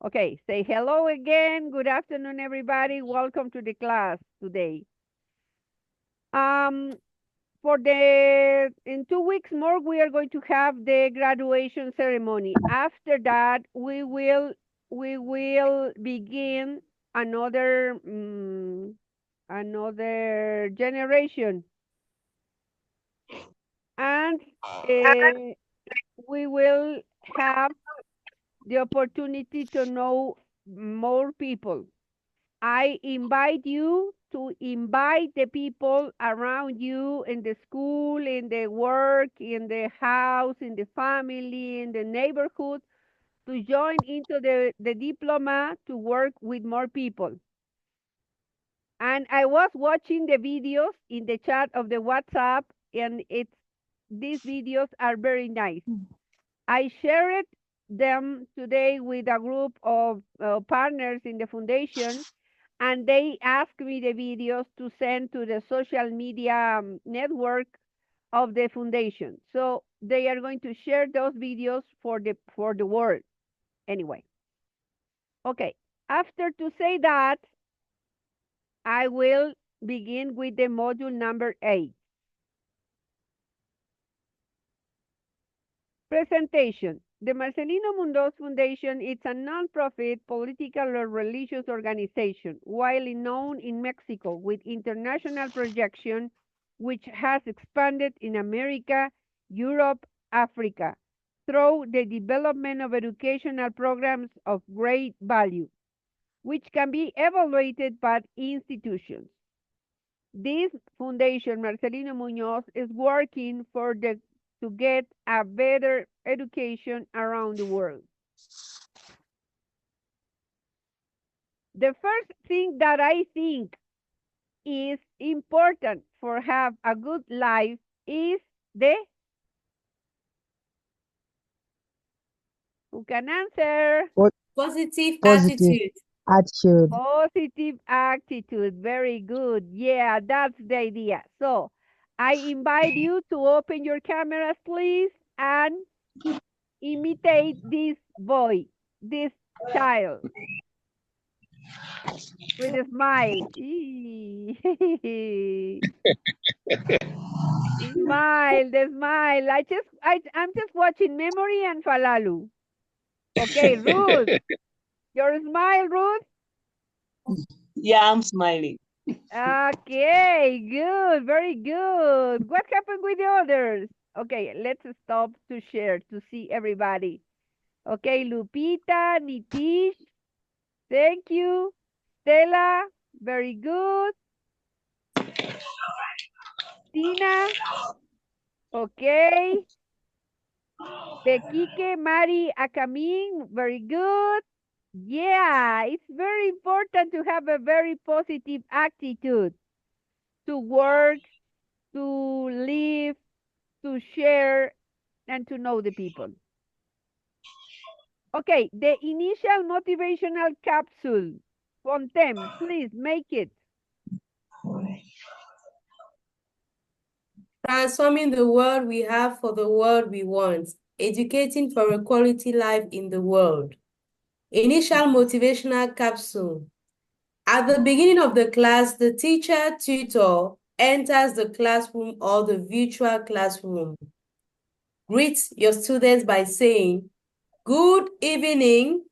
Okay, say hello again. Good afternoon, everybody. Welcome to the class today. Um, in 2 weeks more, we are going to have the graduation ceremony. After that, we will begin another another generation, and we will have the opportunity to know more people. I invite you to invite the people around you in the school, in the work, in the house, in the family, in the neighborhood to join into the diploma to work with more people. And I was watching the videos in the chat of the WhatsApp, and these videos are very nice. I shared them today with a group of partners in the foundation, and they asked me the videos to send to the social media network of the foundation. So they are going to share those videos for the world. Anyway, okay. After to say that, I will begin with the module number 8. Presentation. The Marcelino Mundoz Foundation is a non-profit political or religious organization, widely known in Mexico with international projection, which has expanded in America, Europe, Africa, through the development of educational programs of great value, which can be evaluated by institutions. This foundation, Marcelino Muñoz, is working to get a better education around the world. The first thing that I think is important for have a good life is who can answer? Positive Positive attitude. attitude. Positive attitude. Very good. Yeah, that's the idea. So I invite you to open your cameras, please, and imitate this boy, this child, with a smile. Smile, the smile. I'm just watching Memory and Falalu. Okay, Ruth, your smile, Ruth. Yeah, I'm smiling. Okay, good, very good. What happened with the others? Okay, let's stop to share to see everybody. Okay, Lupita, Nitish, thank you. Stella, very good. Tina, okay. Bequique, Mari, Akamin, very good. Yeah, it's very important to have a very positive attitude to work, to live, to share, and to know the people. Okay, the initial motivational capsule. Fontem, please make it. Transforming the world we have for the world we want. Educating for a quality life in the world. Initial motivational capsule. At the beginning of the class, the teacher, tutor, enters the classroom or the virtual classroom. Greet your students by saying, "Good evening."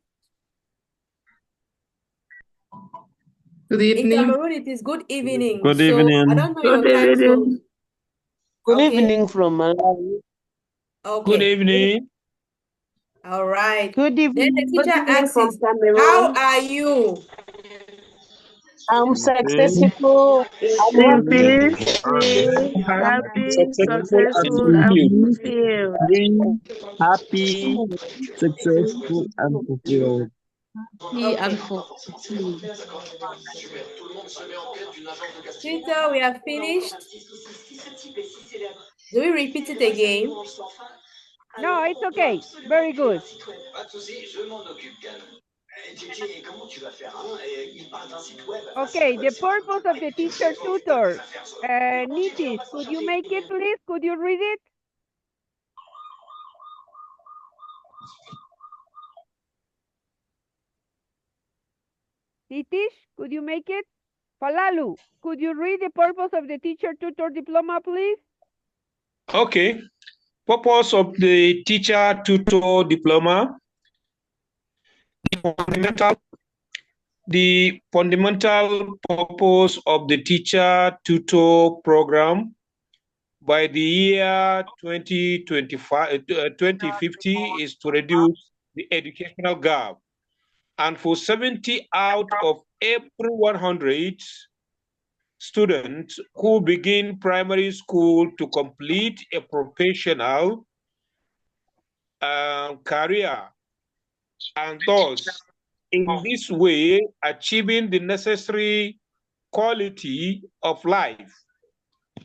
Good In evening. Cameroon, it is good evening. Good so evening. I don't know Good your time evening. zone. Good Okay. evening from Malawi. Okay. Good evening. All right. Good Then the evening. teacher asks, From "How Cameroon. are you?" I'm Okay. successful. I'm In happy. peace, free, happy, Successful and successful, and fulfilled. fulfilled. Free, happy, successful, and fulfilled. He Okay. and fulfilled. Tutor, we have finished. Do we repeat it again? No, it's okay. Very good. Okay, the purpose of the teacher tutor. Nitish, could you make it, please? Could you read it? Nitish, could you make it? Falalu, could you read the purpose of the teacher tutor diploma, please? Okay. Purpose of the teacher tutor diploma. The fundamental purpose of the teacher tutor program by the year 2050 is to reduce the educational gap. And for 70 out of every 100 students who begin primary school to complete a professional career, and thus, in this way, achieving the necessary quality of life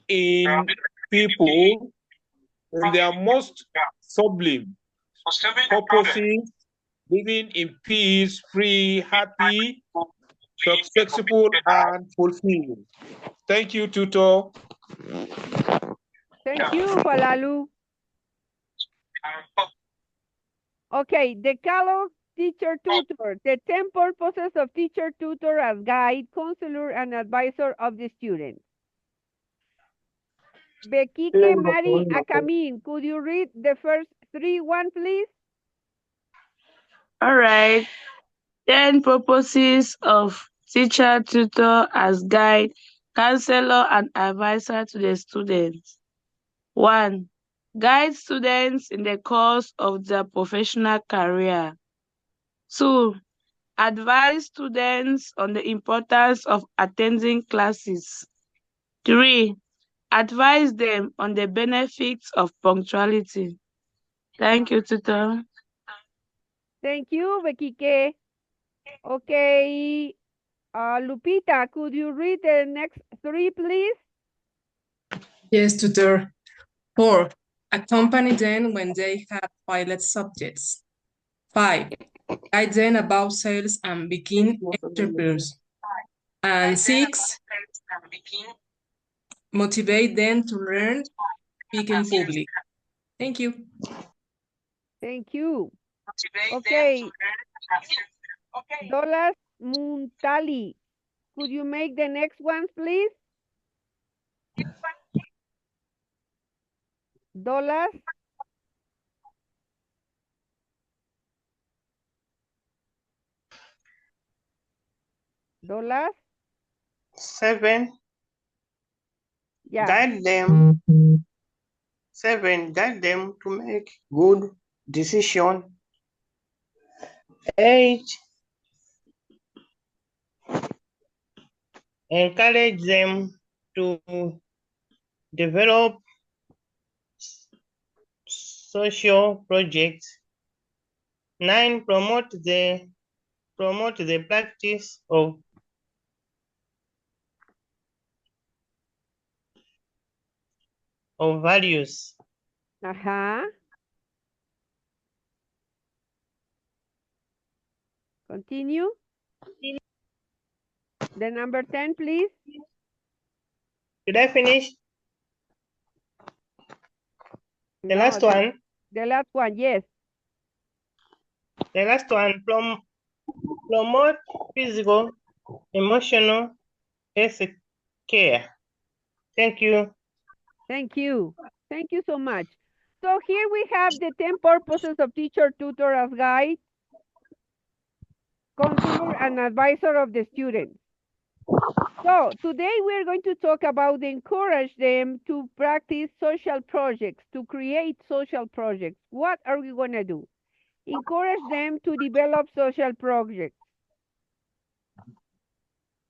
in people in their most sublime purposes, living in peace, free, happy, successful, and fulfilled. Thank you, Tutor. Thank you, Falalu. Okay, the Decalogue Teacher Tutor, the 10 purposes of teacher tutor as guide, counselor, and advisor of the student. Bekike Mari Akamin, could you read the first 1, please? All right. 10 purposes of teacher tutor as guide, counselor, and advisor to the students. 1. Guide students in the course of their professional career. 2. Advise students on the importance of attending classes. 3. Advise them on the benefits of punctuality. Thank you, Tutor. Thank you, Bekike. Okay, Lupita, could you read the next 3, please? Yes, Tutor. 4. Accompany them when they have pilot subjects. 5. Guide them about sales and begin entrepreneurs. And 6. Motivate them to learn speaking public. Thank you. Thank you. Okay. Dolas Muntali, could you make the next ones, please? Dolas. Dolas. 7. Yeah. Guide them. 7. Guide them to make good decision. 8. Encourage them to develop social projects. 9. Promote the practice of values. Continue. The number 10, please. Did I finish? The last one? The last one, yes. The last one, promote physical, emotional health care. Thank you. Thank you. Thank you so much. So here we have the 10 purposes of teacher tutor as guide, counselor, and advisor of the students. So today we're going to talk about encourage them to practice social projects, to create social projects. What are we going to do? Encourage them to develop social projects.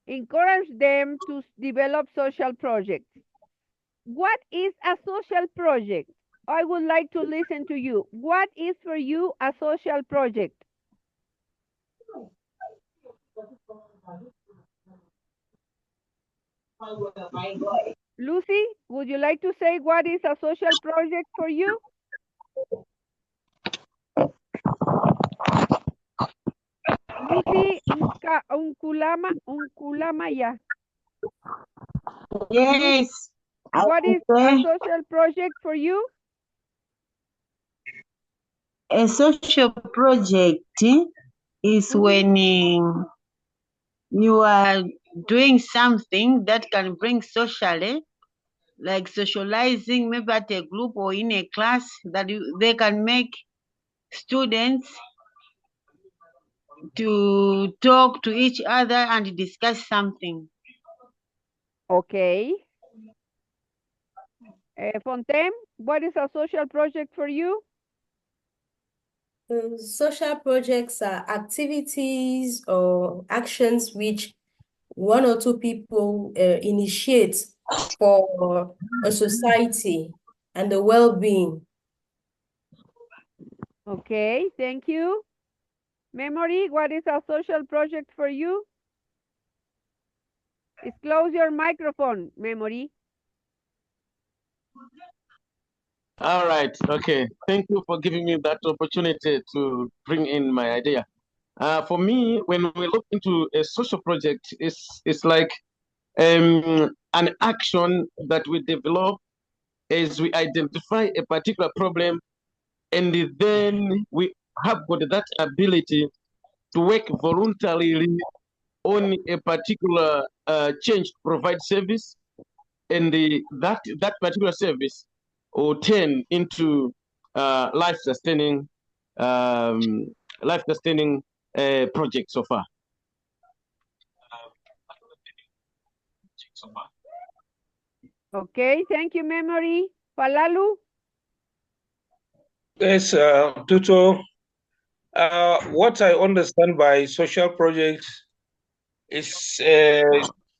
Encourage them to develop social projects. What is a social project? I would like to listen to you. What is for you a social project? Lucy, would you like to say what is a social project for you? Lucy Unkulamaya. Yes. What is a social project for you? A social project is when you are doing something that can bring socially, like socializing, maybe at a group or in a class, that they can make students to talk to each other and discuss something. Okay. Fontaine, what is a social project for you? Social projects are activities or actions which one or two people initiate for a society and the well-being. Okay, thank you. Memory, what is a social project for you? Close your microphone, Memory. All right. Okay. Thank you for giving me that opportunity to bring in my idea. For me, when we look into a social project, it's like an action that we develop as we identify a particular problem, and then we have got that ability to work voluntarily on a particular change to provide service, and that particular service will turn into life sustaining um, project so far. Okay, thank you, Memory. Falalu? Yes, Tutor. What I understand by social projects is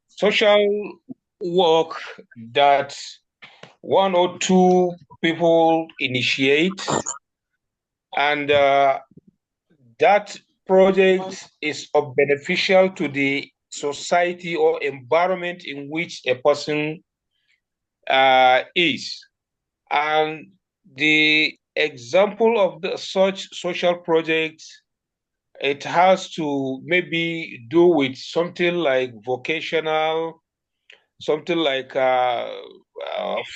social work that one or two people initiate, and that project is of beneficial to the society or environment in which a person is. And the example of such social projects, it has to maybe do with something like vocational, something like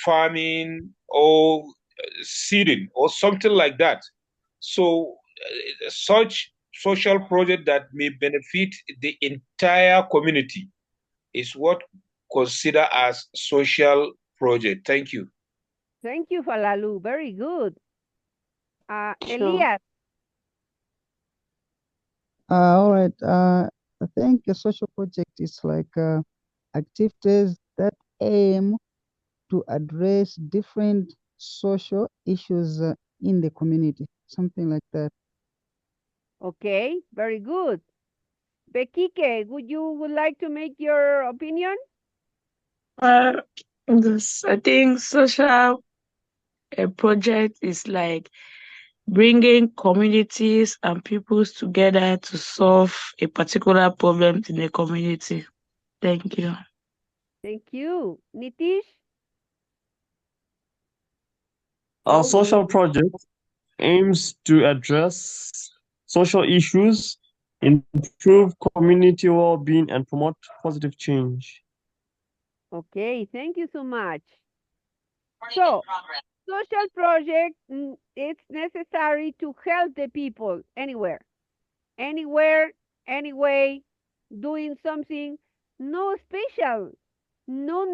farming or seeding or something like that. So such social project that may benefit the entire community is what consider as social project. Thank you. Thank you, Falalu. Very good. Sure. Elias? All right. I think a social project is like activities that aim to address different social issues in the community, something like that. Okay, very good. Bekike, would like to make your opinion? I think social project is like bringing communities and peoples together to solve a particular problem in the community. Thank you. Thank you. Nitish? Our social project aims to address social issues, improve community well-being, and promote positive change. Okay, thank you so much. So, social project, it's necessary to help the people anywhere, anyway, doing something no special, not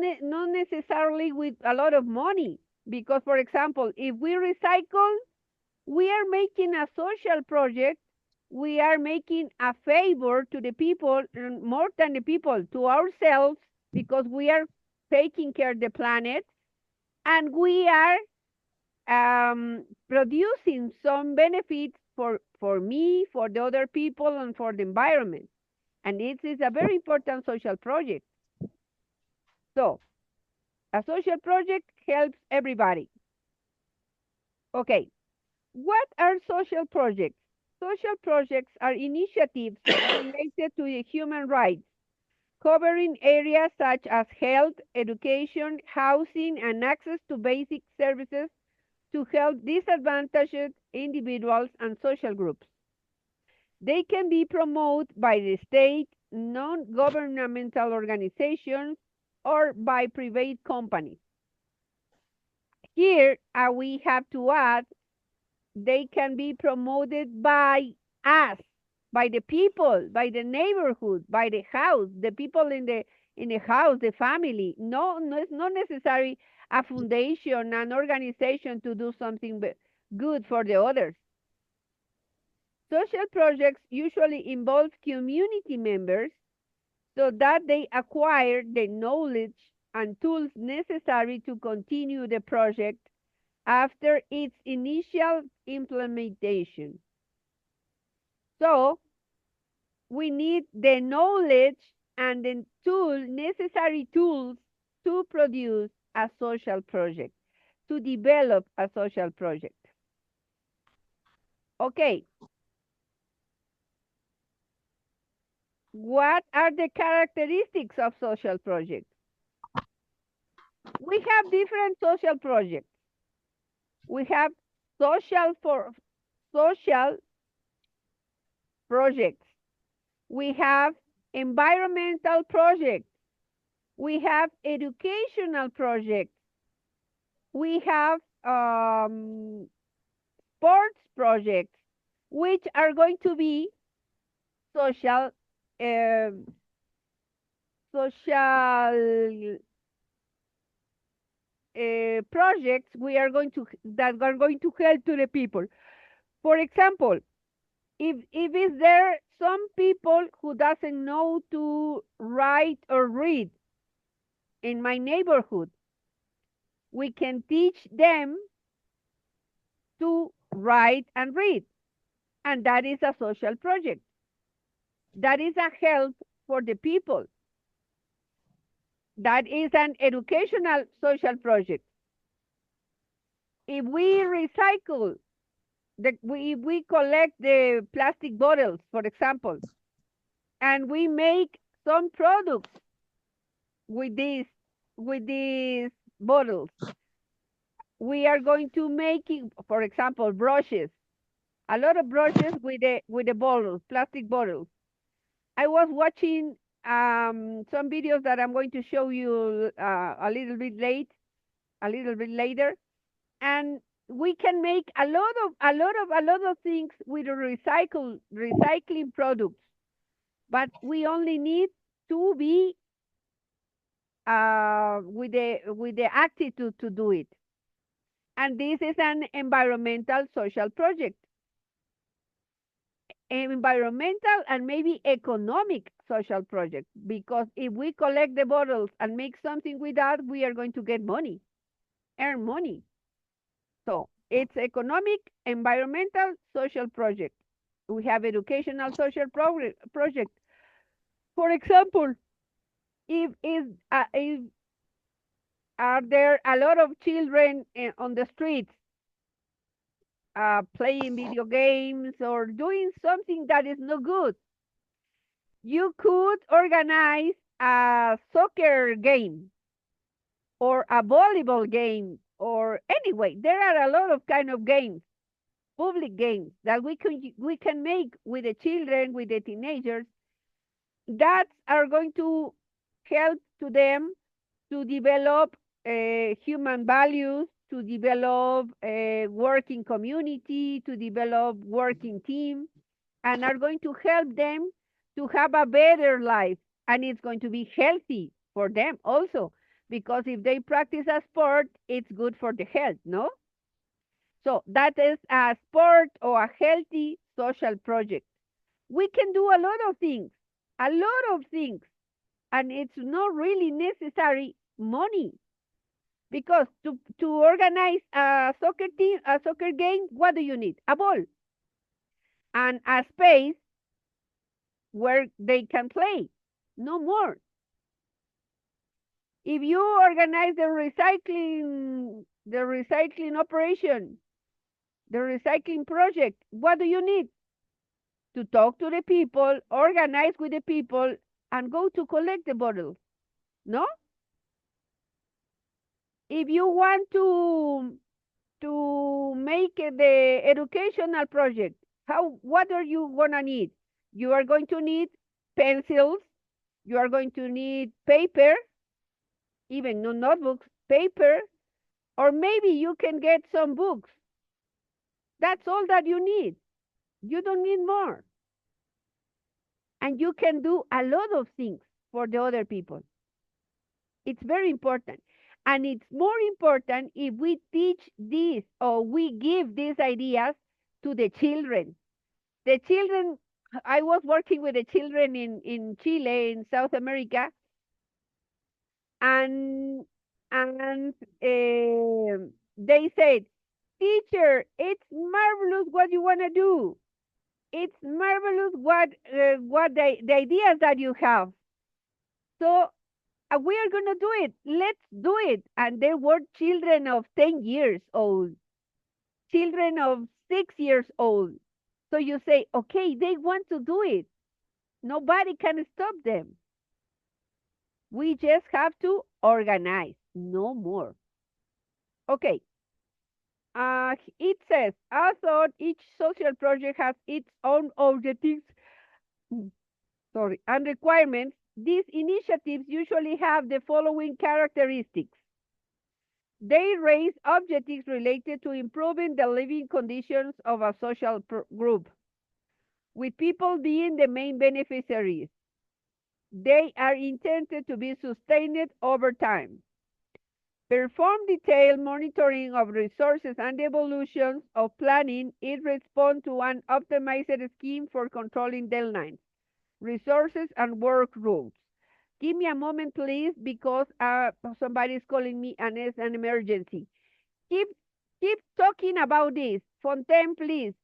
necessarily with a lot of money. Because, for example, if we recycle, we are making a social project. We are making a favor to the people, more than the people, to ourselves, because we are taking care of the planet, and we are producing some benefits for me, for the other people, and for the environment. And it is a very important social project. So, a social project helps everybody. Okay, what are social projects? Social projects are initiatives related to the human rights, covering areas such as health, education, housing, and access to basic services to help disadvantaged individuals and social groups. They can be promoted by the state, non-governmental organizations, or by private companies. Here, we have to add, they can be promoted by us, by the people, by the neighborhood, by the house, the people in the house, the family. No, no, it's not necessary a foundation, an organization to do something good for the others. Social projects usually involve community members so that they acquire the knowledge and tools necessary to continue the project after its initial implementation. So, we need the knowledge and the necessary tools to produce a social project, to develop a social project. Okay. What are the characteristics of social projects? We have different social projects. We have social projects. We have environmental projects. We have educational projects. We have sports projects, which are going to be social social projects that are going to help to the people. For example, if is there some people who doesn't know to write or read in my neighborhood, we can teach them to write and read, and that is a social project. That is a help for the people. That is an educational social project. If we recycle, if we collect the plastic bottles, for example, and we make some products with these bottles, we are going to make, for example, brushes, a lot of brushes with the bottles, plastic bottles. I was watching some videos that I'm going to show you a little bit later, and we can make a lot of things with recycling products, but we only need to be with the attitude to do it. And this is an environmental social project. Environmental and maybe economic social project, because if we collect the bottles and make something with that, we are going to get money, earn money. So it's economic, environmental, social project. We have educational social project. For example, if are there a lot of children on the streets playing video games or doing something that is no good, you could organize a soccer game or a volleyball game, or anyway, there are a lot of kind of games, public games that we can make with the children, with the teenagers, that are going to help to them to develop human values, to develop a working community, to develop working team, and are going to help them to have a better life. And it's going to be healthy for them also, because if they practice a sport, it's good for the health, no? So that is a sport or a healthy social project. We can do a lot of things, and it's not really necessary money, because to organize a soccer team, a soccer game, what do you need? A ball and a space where they can play, no more. If you organize the recycling operation, the recycling project, what do you need? To talk to the people, organize with the people, and go to collect the bottles, no? If you want to make the educational project, what are you gonna need? You are going to need pencils, you are going to need paper, even no notebooks, paper, or maybe you can get some books. That's all that you need. You don't need more. and you can do a lot of things for the other people. It's very important. And it's more important if we teach this or we give these ideas to the children. The children, I was working with the children in Chile, in South America, and they said, teacher, it's marvelous what you want to do. It's marvelous what the ideas that you have. So we are going to do it. Let's do it. And there were children of 10 years old, children of 6 years old. So you say, okay, they want to do it. Nobody can stop them. We just have to organize, no more. Okay. It says, although each social project has its own objectives, and requirements, these initiatives usually have the following characteristics. They raise objectives related to improving the living conditions of a social group, with people being the main beneficiaries. They are intended to be sustained over time. Perform detailed monitoring of resources and evolutions of planning in response to an optimized scheme for controlling deadlines, resources, and work rules. Give me a moment, please, because somebody is calling me and it's an emergency. Keep talking about this. Fontaine, please,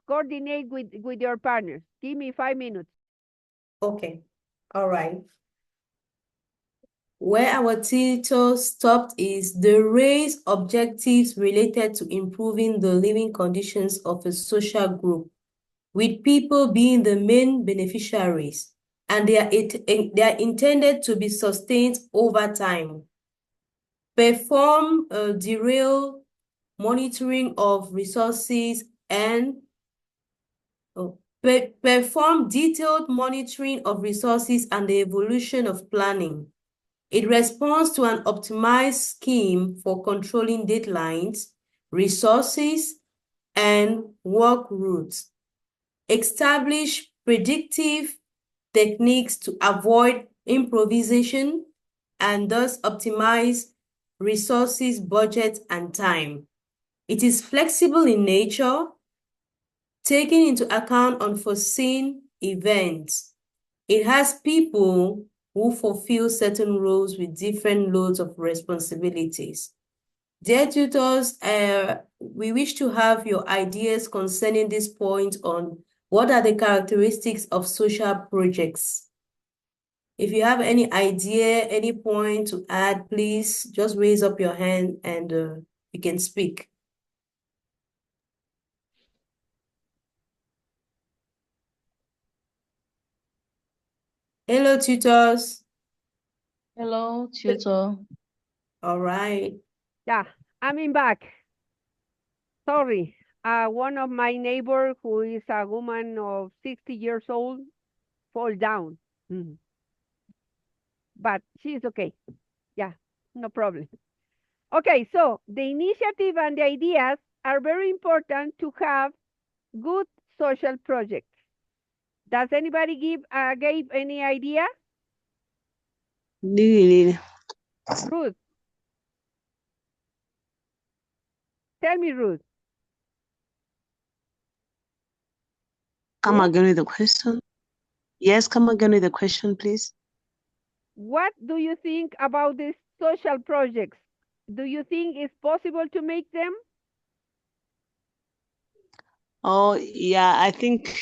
coordinate with your partners. Give me 5 minutes. Okay, all right. Where our teacher stopped is the raise objectives related to improving the living conditions of a social group, with people being the main beneficiaries, and they are intended to be sustained over time. Perform derail monitoring of resources and perform detailed monitoring of resources and the evolution of planning. It responds to an optimized scheme for controlling deadlines, resources, and work routes. Establish predictive techniques to avoid improvisation and thus optimize resources, budget, and time. It is flexible in nature, taking into account unforeseen events. It has people who fulfill certain roles with different loads of responsibilities. Dear tutors, we wish to have your ideas concerning this point on what are the characteristics of social projects. If you have any idea, any point to add, please just raise up your hand and you can speak. Hello, tutors. Hello, tutor. All right. Yeah, I'm back. Sorry. One of my neighbor, who is a woman of 60 years old, fall down. But she's okay. Yeah, no problem. Okay, so the initiative and the ideas are very important to have good social projects. Does anybody gave any idea? Ruth. Tell me, Ruth. Come again with the question. Yes, come again with the question, please. What do you think about these social projects? Do you think it's possible to make them? Oh, yeah, I think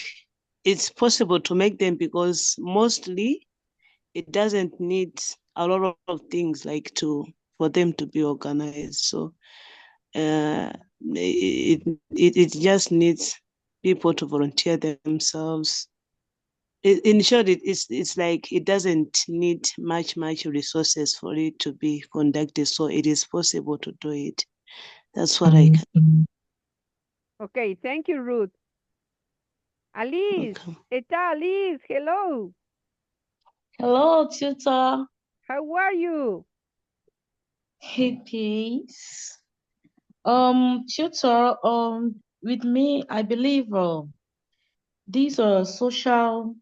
it's possible to make them because mostly it doesn't need a lot of things like for them to be organized. So it just needs people to volunteer themselves. In short, it's like it doesn't need much resources for it to be conducted. So it is possible to do it. That's what I can. Okay, thank you, Ruth. Alice, está Alice, hello. Hello, tutor. How are you? Hey, peace. Tutor, with me, I believe these social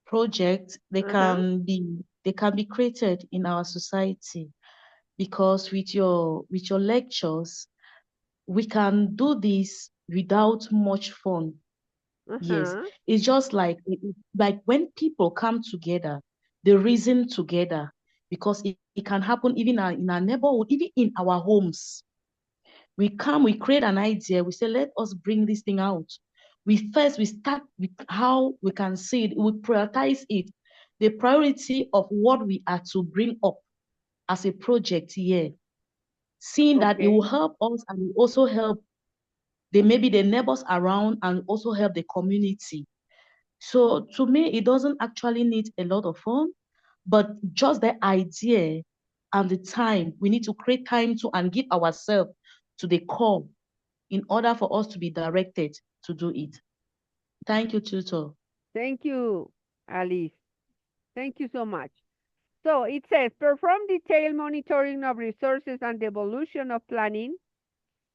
projects, they can be created in our society, because with your lectures, we can do this without much fun. Yes, it's just like when people come together, they reason together, because it can happen even in our neighborhood, even in our homes. We come, we create an idea, we say, let us bring this thing out. We start with how we can see it, we prioritize it, the priority of what we are to bring up as a project here, seeing that it will help us and will also help maybe the neighbors around, and also help the community. So to me, it doesn't actually need a lot of fun, but just the idea and the time. We need to create time to and give ourselves to the core in order for us to be directed to do it. Thank you, Tutor. Thank you, Alice. Thank you so much. So it says, perform detailed monitoring of resources and the evolution of planning.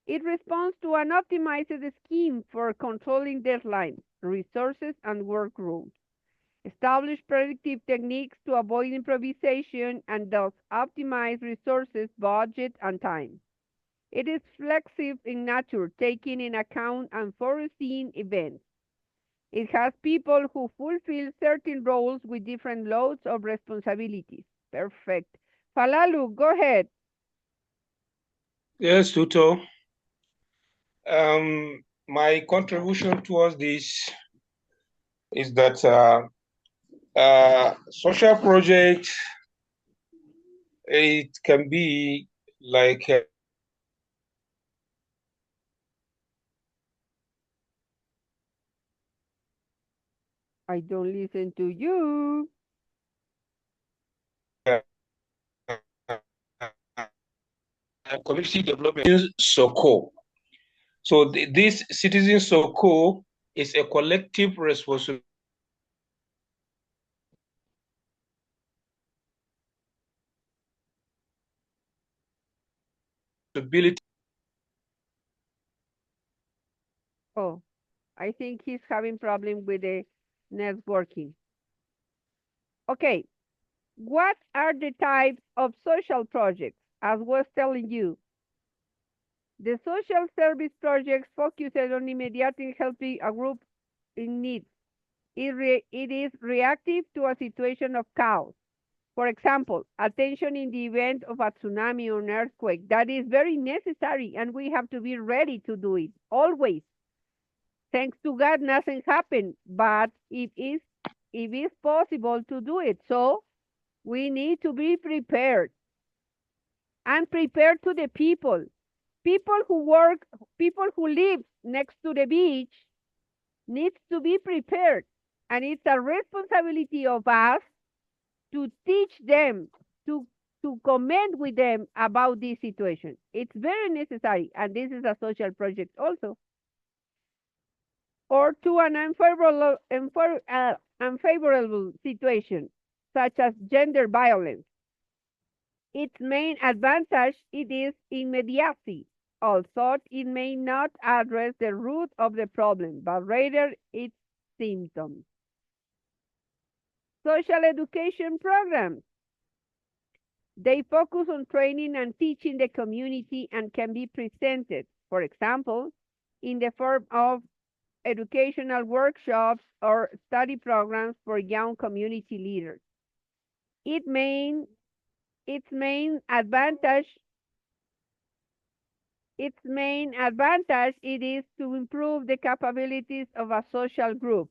It responds to an optimized scheme for controlling deadlines, resources, and work rules. Establish predictive techniques to avoid improvisation and thus optimize resources, budget, and time. It is flexible in nature, taking in account unforeseen events. It has people who fulfill certain roles with different loads of responsibilities. Perfect. Falalu, go ahead. Yes, Tutor. My contribution towards this is that social project, it can be like I don't listen to you. community development SOCO. So this citizen SOCO is a collective responsibility Oh, I think he's having problem with the networking. Okay, what are the types of social projects? As was telling you, the social service projects focus on immediate helping a group in need. It is reactive to a situation of chaos. For example, attention in the event of a tsunami or an earthquake. That is very necessary, and we have to be ready to do it always. Thanks to God, nothing happened, but it is possible to do it. So we need to be prepared and prepared to the people. People who live next to the beach needs to be prepared. And it's a responsibility of us to teach them, to, to comment with them about this situation. It's very necessary. And this is a social project also. Or to an unfavorable situation, such as gender violence. Its main advantage it is immediacy, although it may not address the root of the problem, but rather its symptoms. Social education programs. They focus on training and teaching the community and can be presented, for example, in the form of educational workshops or study programs for young community leaders. It main, its main advantage it is to improve the capabilities of a social group.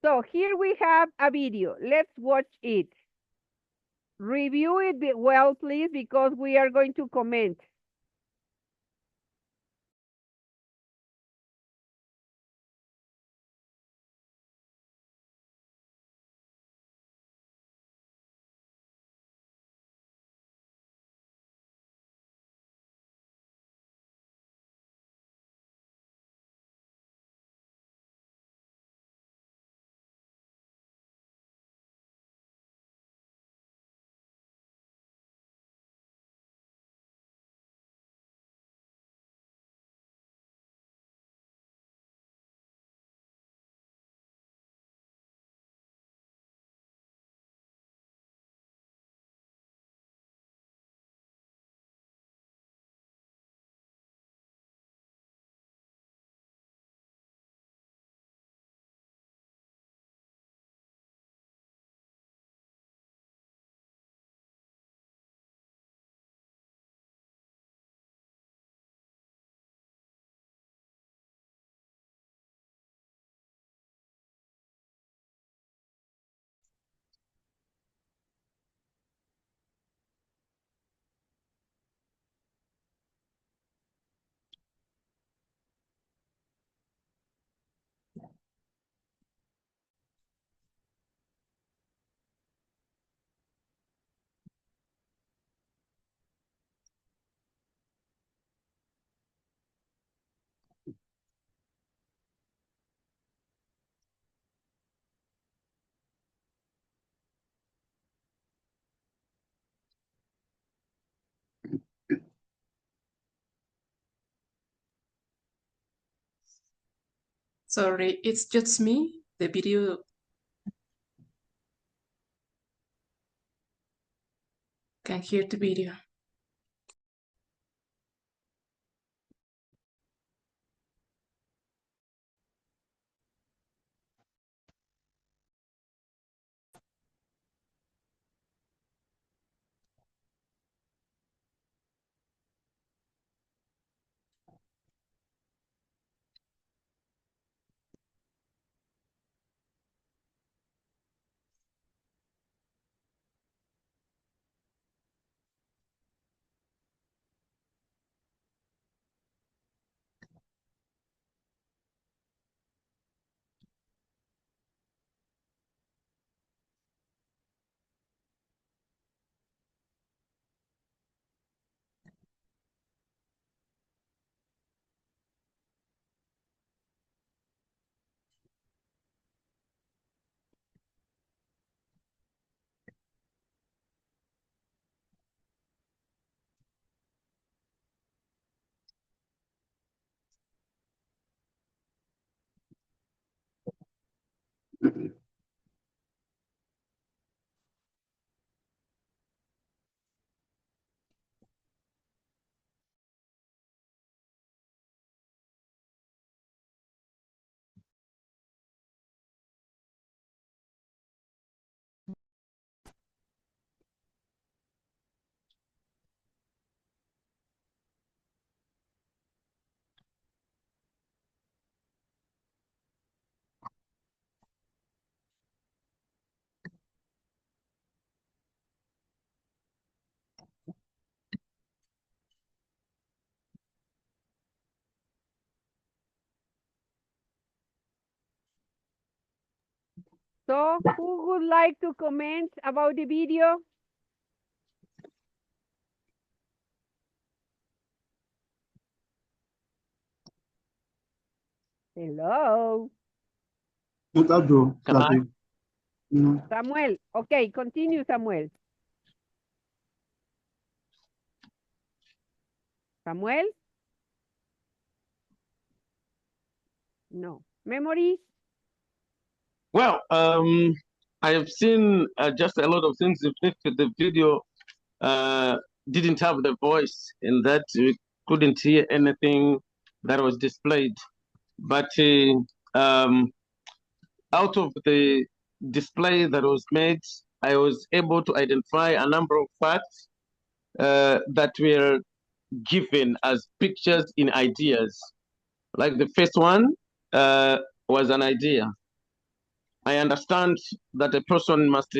So here we have a video. Let's watch it. Review it well, please, because we are going to comment. Sorry, it's just me. The video. Can't hear the video. So, who would like to comment about the video? Hello. Can I? Samuel. Okay, continue, Samuel. Samuel? No. Memories? Well, I have seen just a lot of things. If the video didn't have the voice in that, we couldn't hear anything that was displayed. But out of the display that was made, I was able to identify a number of facts that were given as pictures in ideas. Like the first one was an idea. I understand that a person must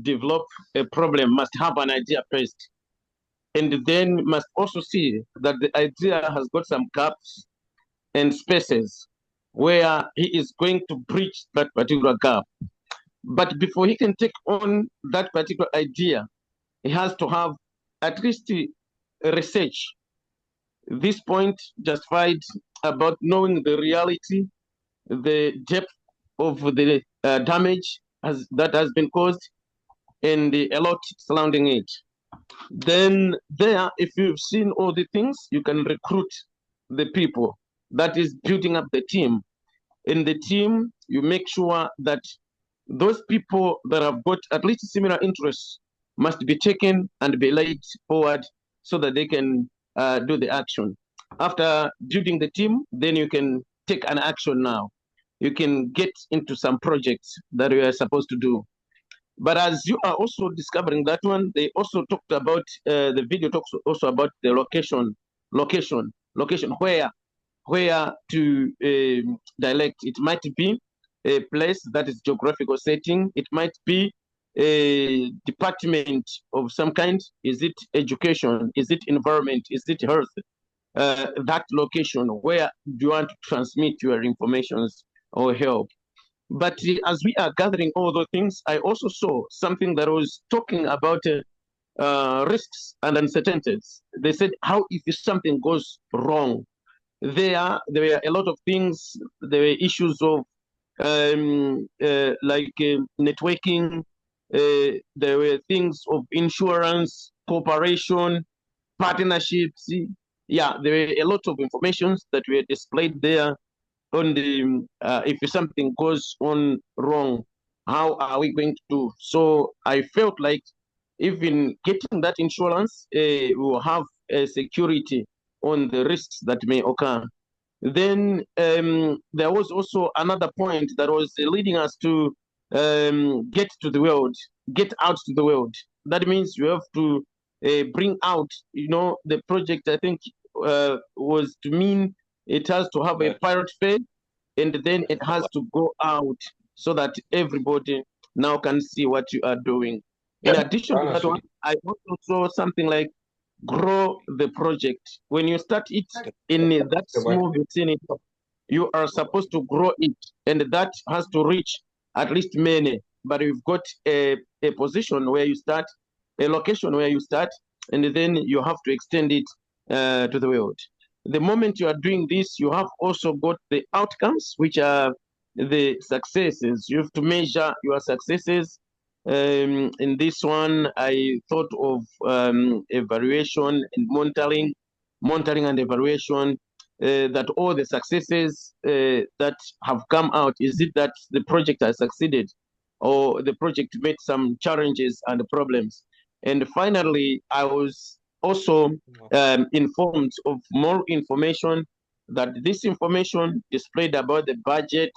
develop a problem, must have an idea first, and then must also see that the idea has got some gaps and spaces where he is going to breach that particular gap. But before he can take on that particular idea, he has to have at least research. This point justified about knowing the reality, the depth of the damage that has been caused, and a lot surrounding it. Then there, if you've seen all the things, you can recruit the people. That is building up the team. In the team, you make sure that those people that have got at least similar interests must be taken and be laid forward so that they can do the action. After building the team, then you can take an action now. You can get into some projects that you are supposed to do. But as you are also discovering that one, they also talked about the video talks also about the location where to dialect. It might be a place that is geographical setting. It might be a department of some kind. Is it education? Is it environment? Is it health? That location, where do you want to transmit your informations or help? But as we are gathering all those things, I also saw something that was talking about risks and uncertainties. They said, how if something goes wrong? There were a lot of things. There were issues of networking. There were things of insurance, cooperation, partnerships. Yeah, there were a lot of informations that were displayed there. on the if something goes on wrong, how are we going to do? So I felt like even getting that insurance will have a security on the risks that may occur. Then there was also another point that was leading us to get to the world, get out to the world. That means you have to bring out, the project, I think, was to mean it has to have a pilot phase, and then it has to go out so that everybody now can see what you are doing. In addition to that one, I also saw something like grow the project. When you start it in that small vicinity, you are supposed to grow it, and that has to reach at least many. But you've got a position where you start, a location where you start, and then you have to extend it to the world. The moment you are doing this, you have also got the outcomes, which are the successes. You have to measure your successes. In this one, I thought of evaluation and monitoring and evaluation, that all the successes that have come out, is it that the project has succeeded, or the project met some challenges and problems? And finally, I was also informed of more information, that this information displayed about the budget,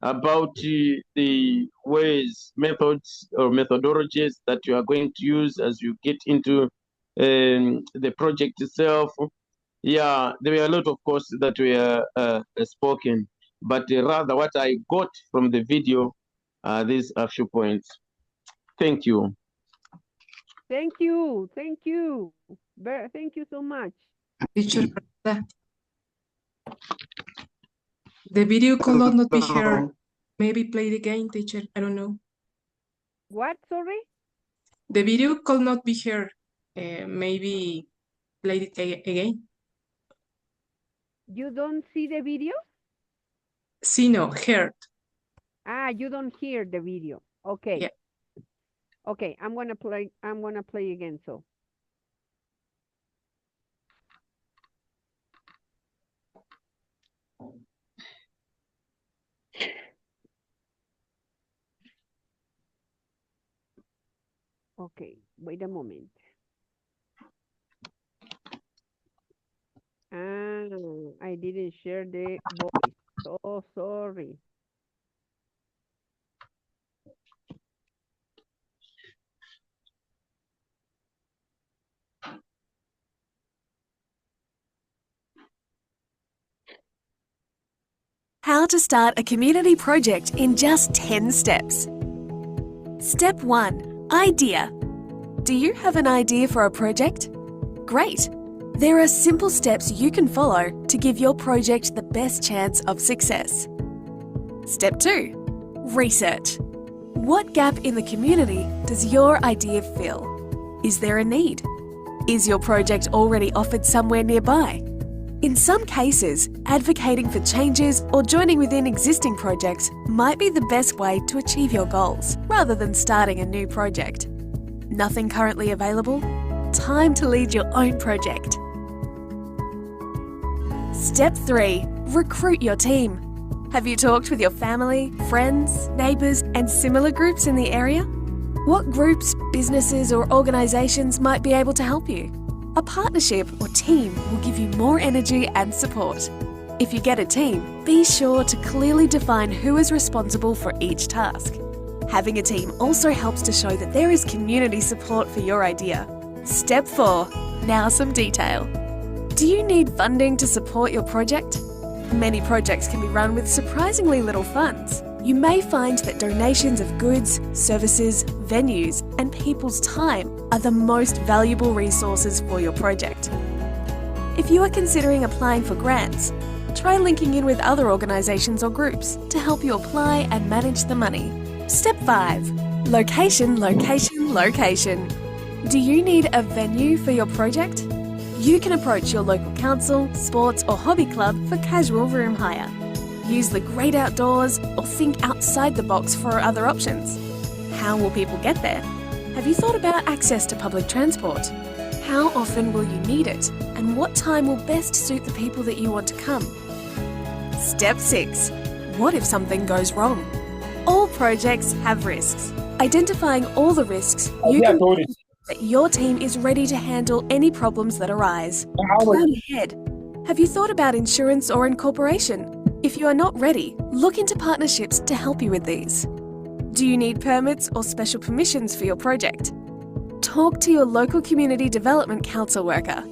about the ways, methods, or methodologies that you are going to use as you get into the project itself. Yeah, there were a lot, of course, that were spoken, but rather what I got from the video, these are a few points. Thank you. Thank you. Thank you. Thank you so much. Teacher, the video could not be heard. Maybe play it again, teacher. I don't know. What? Sorry? The video could not be heard. Maybe play it again. You don't see the video? See, no, heard. Ah, you don't hear the video. Okay. Yeah. Okay, I'm gonna play again, so. Okay, wait a moment. I didn't share the voice. So sorry. How to start a community project in just 10 steps. Step 1. Idea. Do you have an idea for a project? Great! There are simple steps you can follow to give your project the best chance of success. Step 2. Research. What gap in the community does your idea fill? Is there a need? Is your project already offered somewhere nearby? In some cases, advocating for changes or joining within existing projects might be the best way to achieve your goals, rather than starting a new project. Nothing currently available? Time to lead your own project. Step 3. Recruit your team. Have you talked with your family, friends, neighbours and similar groups in the area? What groups, businesses or organisations might be able to help you? A partnership or team will give you more energy and support. If you get a team, be sure to clearly define who is responsible for each task. Having a team also helps to show that there is community support for your idea. Step 4. Now some detail. Do you need funding to support your project? Many projects can be run with surprisingly little funds. You may find that donations of goods, services, venues, and people's time are the most valuable resources for your project. If you are considering applying for grants, try linking in with other organisations or groups to help you apply and manage the money. Step 5. Location, location, location. Do you need a venue for your project? You can approach your local council, sports or hobby club for casual room hire. Use the great outdoors or think outside the box for other options. How will people get there? Have you thought about access to public transport? How often will you need it? And what time will best suit the people that you want to come? Step 6. What if something goes wrong? All projects have risks. Identifying all the risks, you can see that your team is ready to handle any problems that arise. Plan ahead. Have you thought about insurance or incorporation? If you are not ready, look into partnerships to help you with these. Do you need permits or special permissions for your project? Talk to your local community development council worker.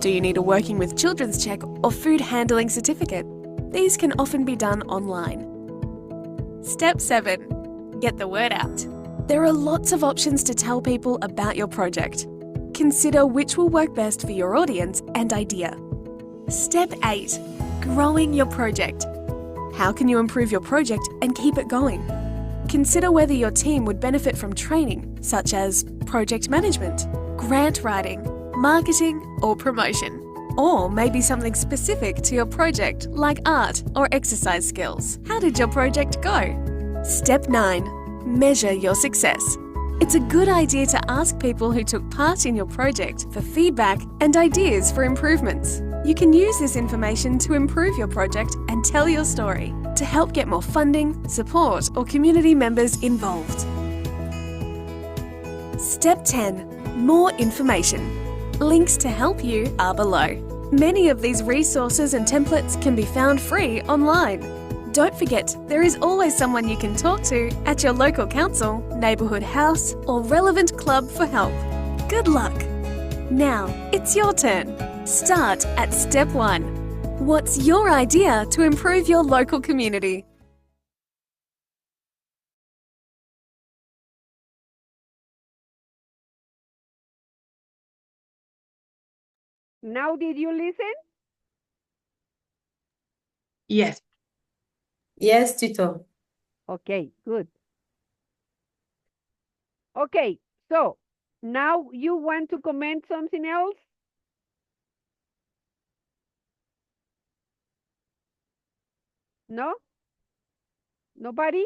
Do you need a working with children's check or food handling certificate? These can often be done online. Step 7. Get the word out. There are lots of options to tell people about your project. Consider which will work best for your audience and idea. Step 8. Growing your project. How can you improve your project and keep it going? Consider whether your team would benefit from training, such as project management, grant writing, marketing, or promotion. Or maybe something specific to your project, like art or exercise skills. How did your project go? Step 9. Measure your success. It's a good idea to ask people who took part in your project for feedback and ideas for improvements. You can use this information to improve your project and tell your story to help get more funding, support, or community members involved. Step 10. More information. Links to help you are below. Many of these resources and templates can be found free online. Don't forget, there is always someone you can talk to at your local council, neighbourhood house, or relevant club for help. Good luck! Now, it's your turn. Start at step 1. What's your idea to improve your local community? Now, did you listen? Yes. Yes, Tutor. Okay, good. Okay, so now you want to comment something else? No? Nobody?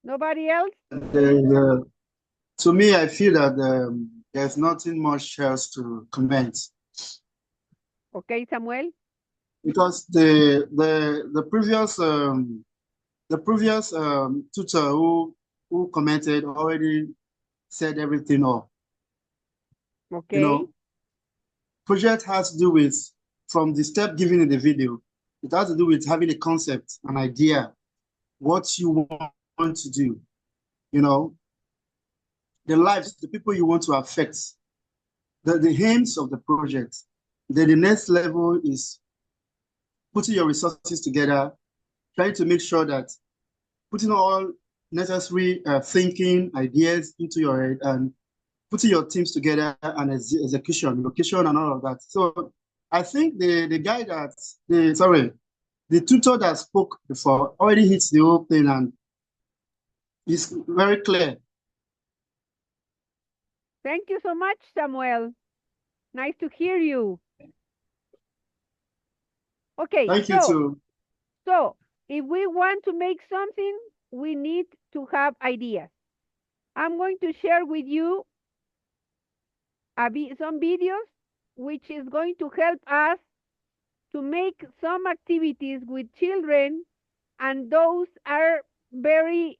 Nobody else? To me, I feel that there's nothing much else to comment Okay, Samuel. because the previous tutor who commented already said everything all. Okay. You know, project has to do with, from the step given in the video, it has to do with having a concept, an idea, what you want to do, you know, the lives, the people you want to affect, the aims of the project. Then the next level is putting your resources together, trying to make sure that putting all necessary thinking ideas into your head and putting your teams together and execution, location, and all of that. So I think the guy that the tutor that spoke before already hits the whole thing and it's very clear. Thank you so much, Samuel. Nice to hear you. Okay, Thank you too. So if we want to make something, we need to have ideas. I'm going to share with you some videos which is going to help us to make some activities with children, and those are very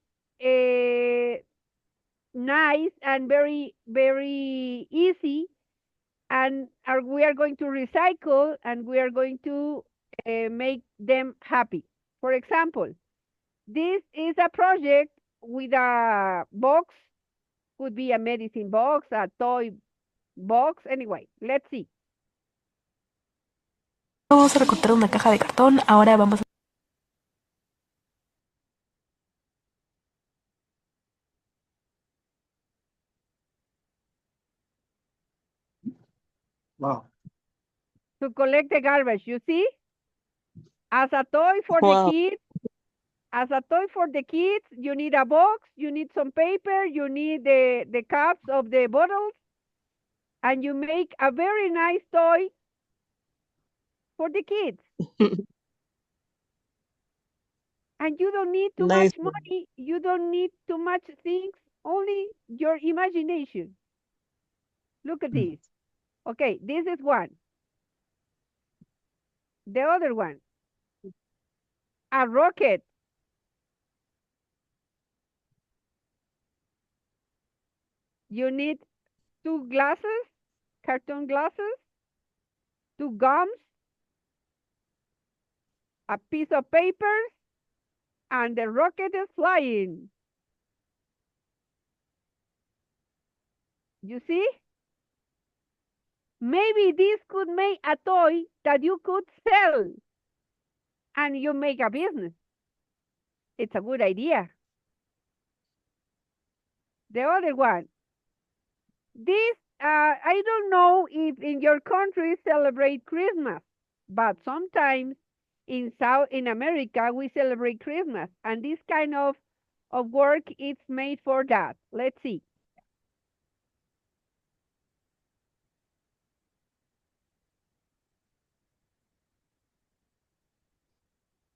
nice and very, very easy, and we are going to recycle and we are going to make them happy. For example, this is a project with a box, could be a medicine box, a toy box, anyway, let's see. Vamos a recortar una caja de cartón, ahora vamos a... Wow. To collect the garbage, you see? As a toy for Wow. the kids, as a toy for the kids, you need a box, you need some paper, you need the caps of the bottles, and you make a very nice toy for the kids. And you don't need too Nice. much money, you don't need too much things, only your imagination. Look at this. Okay, this is one. The other one. A rocket. You need two glasses, carton glasses, two gums, a piece of paper, and the rocket is flying. You see? Maybe this could make a toy that you could sell and you make a business. It's a good idea. The other one. This, I don't know if in your country celebrate Christmas, but sometimes in America we celebrate Christmas, and this kind of work it's made for that. Let's see.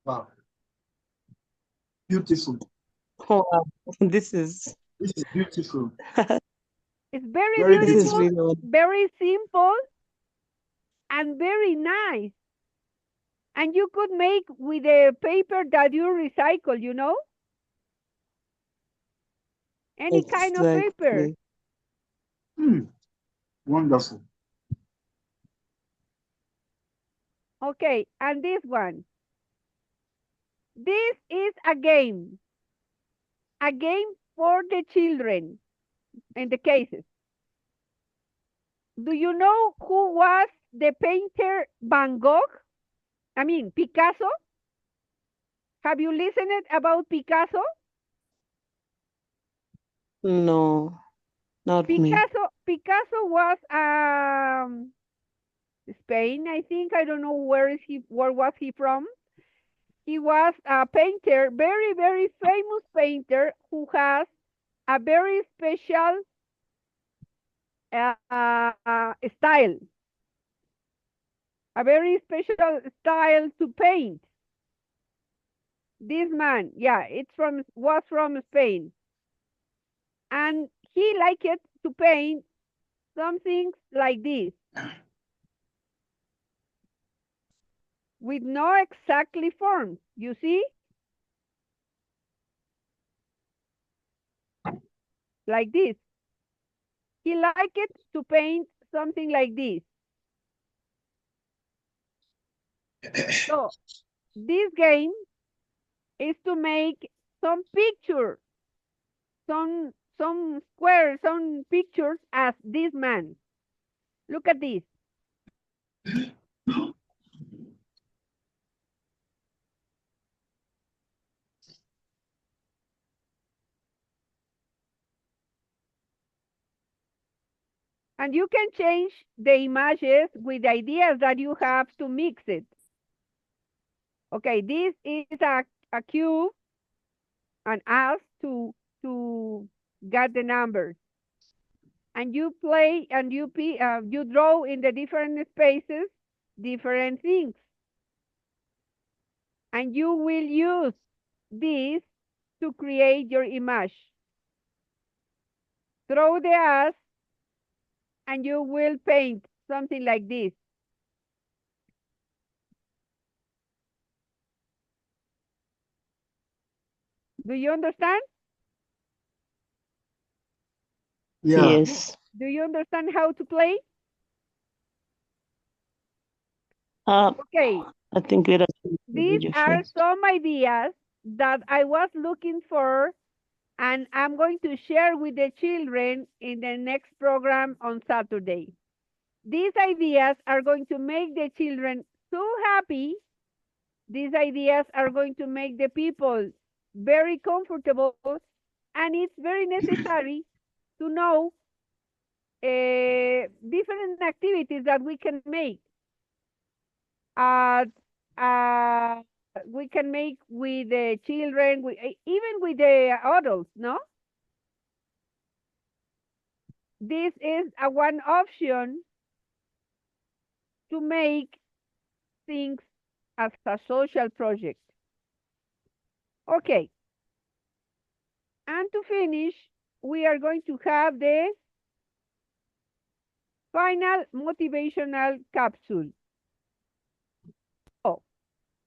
Wow. Beautiful. Oh, wow. This is beautiful. It's very Very beautiful, This is really very simple, and very nice. And you could make with the paper that you recycle, you know? Any kind of paper. exactly. Wonderful. Okay, and this one. This is a game for the children in the cases. Do you know who was the painter Van Gogh? I mean, Picasso? Have you listened about Picasso? No, not me. Picasso was Spain, I think. I don't know where was he from. He was a painter, very, very famous painter who has a very special style, a very special style to paint. This man, yeah, was from Spain, and he liked it to paint something like this, with no exactly form. You see, like this. He liked it to paint something like this. So this game is to make some picture, some squares, some pictures as this man. Look at this. And you can change the images with ideas that you have to mix it. Okay, this is a cube and ask to get the numbers. And you play and you draw in the different spaces different things. And you will use this to create your image. Throw the ass and you will paint something like this. Do you understand? Yeah. Yes. Do you understand how to play? Okay. I think let us see the These video are first. some ideas that I was looking for, and I'm going to share with the children in the next program on Saturday. These ideas are going to make the children so happy. These ideas are going to make the people very comfortable, and it's very necessary to know different activities that we can make. Uh, uh, we can make with the children, even with the adults, no? This is a one option to make things as a social project. Okay. And to finish, we are going to have the Final motivational capsule. So,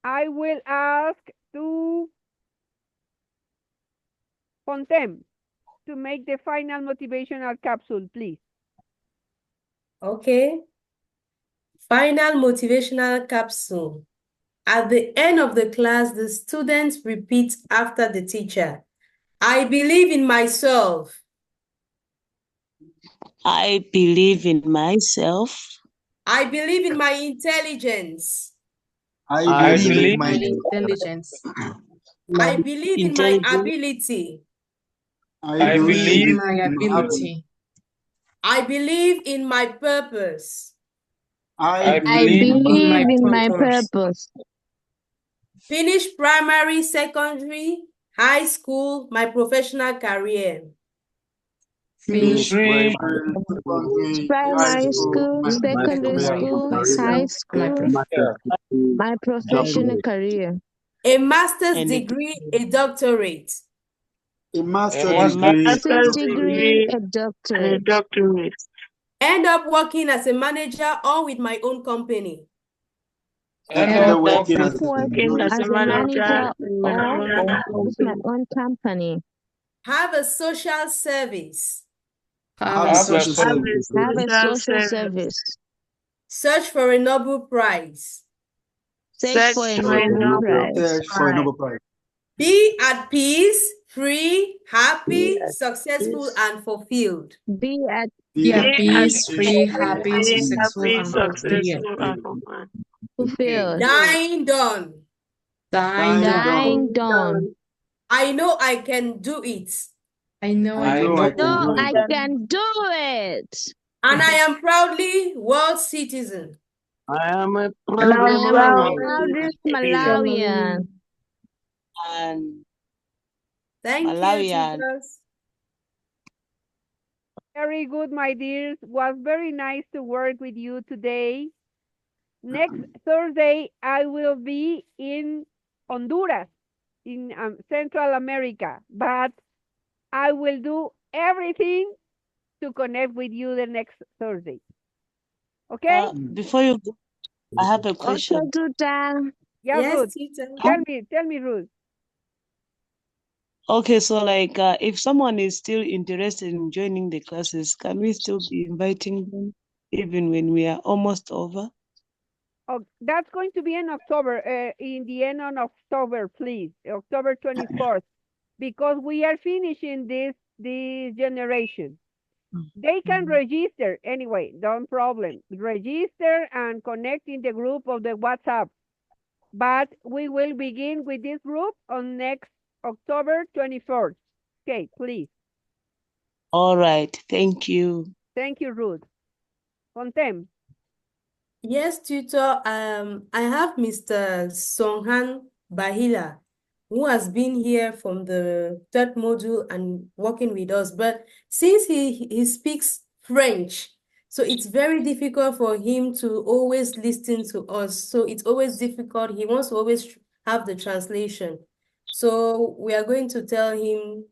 I will ask to Pontem to make the final motivational capsule, please. Okay. Final motivational capsule. At the end of the class, the students repeat after the teacher. I believe in myself. I believe in myself. I believe in my intelligence. I believe My intelligence. I believe in my ability. I believe My ability. I believe in my purpose. I I believe believe in my purpose. Finish primary, secondary, high school, my professional career. Finish primary, Primary school, secondary school, high school, my professional career. A master's And degree, a doctorate. A master a degree. master's Degree, a and a doctorate. doctorate. End up working as a manager or with my own company. End End up up working as Working as As a a manager manager in my or own with my company. own company. Have a social service. Have a Have a social Have service. a Have a social social service. service. Search for a Nobel Prize. Search for a Search for a Nobel Nobel Prize. search for a Nobel Prize. Be at peace, free, happy, Yes. successful, and fulfilled. Be at Be at peace, free, Be happy, successful, happy, and fulfilled. successful, and fulfilled. fulfilled. Dying done. Dying done. Dying done. I know I can do it. I know I I can know I do can No, do I it. can do it. And I am proudly world citizen. I am a And proud I I'm am a proud proudest citizen Malawian. and Thank you, Malawian. teachers. Very good, my dears. Was very nice to work with you today. Next Thursday, I will be in Honduras, in Central America, but I will do everything to connect with you the next Thursday. Okay? Before you go, I have a Okay, question. Tutor. Yeah, Yes, Ruth. teacher. Tell me, Ruth. Okay, so like if someone is still interested in joining the classes, can we still be inviting them even when we are almost over? Oh, that's going to be in October, in the end of October, please, October 24th, because we are finishing this generation. They can register anyway, no problem. Register and connect in the group of the WhatsApp. But we will begin with this group on next October 24th. Okay, please. All right, thank you. Thank you, Ruth. Contem. Yes, tutor. I have Mr. Songhan Bahila, who has been here from the third module and working with us. But since he speaks French, so it's very difficult for him to always listen to us. So it's always difficult. He wants to always have the translation. So we are going to tell him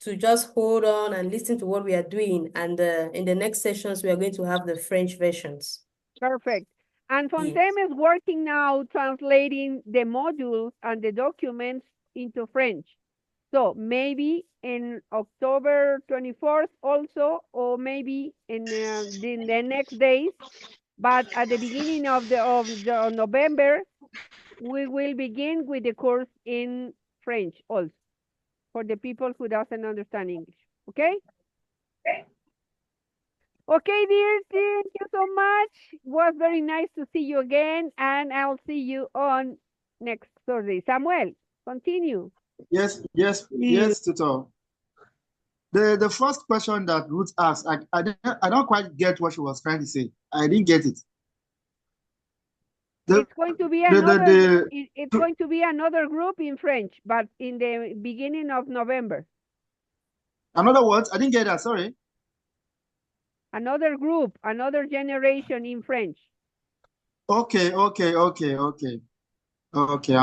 to just hold on and listen to what we are doing. And in the next sessions, we are going to have the French versions. Perfect. And Yes. Fontem is working now translating the modules and the documents into French. So maybe in October 24th also, or maybe in the next days. But at the beginning of the November, we will begin with the course in French also for the people who doesn't understand English. Okay? Okay, dear, thank you so much. It was very nice to see you again, and I'll see you on next Thursday. Samuel, continue. Yes, tutor. The first question that Ruth asked, I don't quite get what she was trying to say. I didn't get it. It's going to be another. It's going to be another group in French, but in the beginning of November. Another what? I didn't get that. Sorry. Another group, another generation in French. Okay. I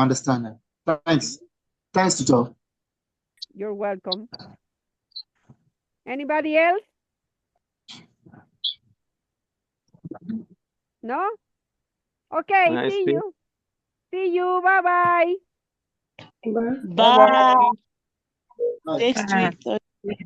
understand that. Thanks, tutor. You're welcome. Anybody else? No? Okay, I see see. you. See you. Bye-bye. Bye. Bye. Next week.